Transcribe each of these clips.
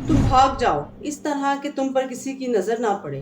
तुम भाग जाओ, इस तरह कि तुम पर किसी की नजर ना पड़े।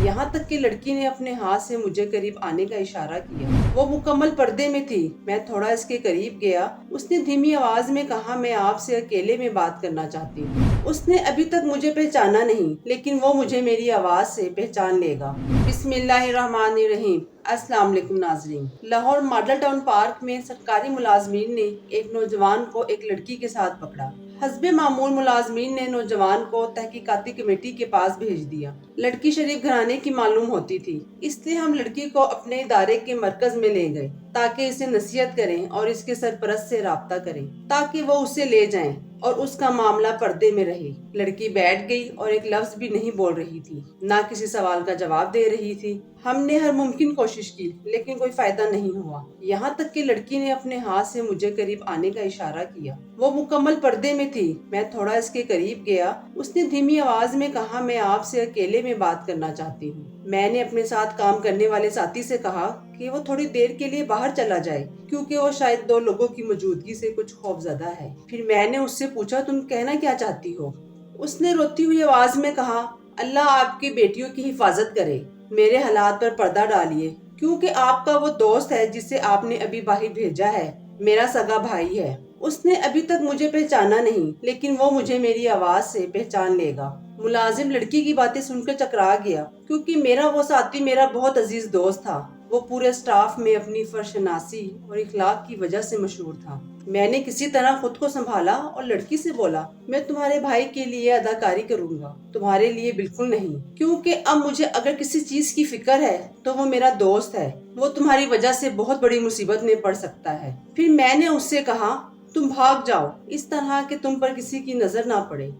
यहाँ तक कि लड़की ने अपने हाथ से मुझे करीब आने का इशारा किया। वो मुकम्मल पर्दे में थी। मैं थोड़ा इसके करीब गया। उसने धीमी आवाज में कहा, मैं आपसे अकेले में बात करना चाहती हूँ। उसने अभी तक मुझे पहचाना नहीं, लेकिन वो मुझे मेरी आवाज से पहचान लेगा। बिस्मिल्लाहिर्रहमानिर्रहीम। अस्सलाम वालेकुम नाज़रीन। लाहौर मॉडल टाउन पार्क में सरकारी मुलाजमीन ने एक नौजवान को एक लड़की के साथ पकड़ा। हस्बे मामूल मुलाजमीन ने नौजवान को तहकीकाती कमेटी के पास भेज दिया। लड़की शरीफ घराने की मालूम होती थी, इसलिए हम लड़की को अपने इदारे के मरकज में ले गए ताकि इसे नसीहत करें और इसके सरपरस्त से राब्ता करें ताकि वो उसे ले जाएं और उसका मामला पर्दे में रहे। लड़की बैठ गई और एक लफ्ज भी नहीं बोल रही थी, ना किसी सवाल का जवाब दे रही थी। हमने हर मुमकिन कोशिश की, लेकिन कोई फायदा नहीं हुआ। यहाँ तक कि लड़की ने अपने हाथ से मुझे करीब आने का इशारा किया। वो मुकम्मल पर्दे में थी। मैं थोड़ा इसके करीब गया। उसने धीमी आवाज में कहा, मैं आपसे अकेले में बात करना चाहती हूँ। मैंने अपने साथ काम करने वाले साथी से कहा कि वो थोड़ी देर के लिए बाहर चला जाए, क्योंकि वो शायद दो लोगों की मौजूदगी से कुछ खौफजदा है। फिर मैंने उससे पूछा, तुम कहना क्या चाहती हो? उसने रोती हुई आवाज में कहा, अल्लाह आपकी बेटियों की हिफाजत करे। मेरे हालात पर पर्दा डालिए, क्योंकि आपका वो दोस्त है जिसे आपने अभी बाहर भेजा है, मेरा सगा भाई है। उसने अभी तक मुझे पहचाना नहीं, लेकिन वो मुझे मेरी आवाज से पहचान लेगा। मुलाजिम लड़की की बातें सुनकर चकरा गया, क्योंकि मेरा वो साथी मेरा बहुत अजीज दोस्त था। वो पूरे स्टाफ में अपनी फरशनासी और इखलाक की वजह से मशहूर था। मैंने किसी तरह खुद को संभाला और लड़की से बोला, मैं तुम्हारे भाई के लिए अदाकारी करूंगा, तुम्हारे लिए बिल्कुल नहीं, क्योंकि अब मुझे अगर किसी चीज की फिक्र है तो वो मेरा दोस्त है। वो तुम्हारी वजह से बहुत बड़ी मुसीबत में पड़ सकता है। फिर मैंने उससे कहा, तुम भाग जाओ, इस तरह कि तुम पर किसी की नजर ना पड़े।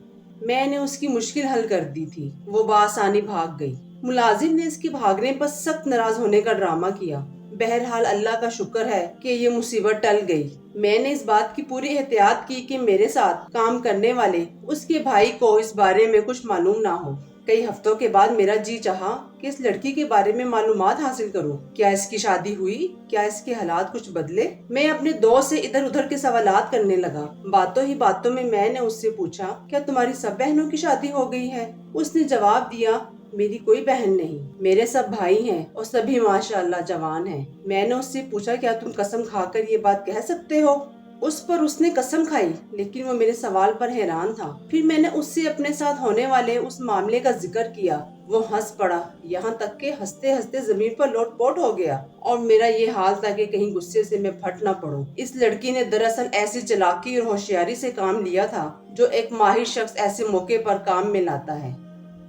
मैंने उसकी मुश्किल हल कर दी थी। वो बासानी भाग गई। मुलाजिम ने इसके भागने पर सख्त नाराज होने का ड्रामा किया। बहरहाल अल्लाह का शुक्र है कि ये मुसीबत टल गई। मैंने इस बात की पूरी एहतियात की कि मेरे साथ काम करने वाले उसके भाई को इस बारे में कुछ मालूम ना हो। कई हफ्तों के बाद मेरा जी चाहा कि इस लड़की के बारे में मालूमात हासिल करूं। क्या इसकी शादी हुई? क्या इसके हालात कुछ बदले? मैं अपने दोस्त से इधर उधर के सवालात करने लगा। बातों ही बातों में मैंने उससे पूछा, क्या तुम्हारी सब बहनों की शादी हो गई है? उसने जवाब दिया, मेरी कोई बहन नहीं, मेरे सब भाई हैं और सभी माशाअल्लाह जवान हैं। मैंने उससे पूछा, क्या तुम कसम खाकर ये बात कह सकते हो? उस पर उसने कसम खाई, लेकिन वो मेरे सवाल पर हैरान था। फिर मैंने उससे अपने साथ होने वाले उस मामले का जिक्र किया। वो हंस पड़ा, यहाँ तक के हंसते हंसते जमीन पर लोटपोट हो गया और मेरा ये हाल था कि कहीं गुस्से से मैं फट ना पड़ूं। इस लड़की ने दरअसल ऐसी चालाकी और होशियारी से काम लिया था जो एक माहिर शख्स ऐसे मौके पर काम में लाता है।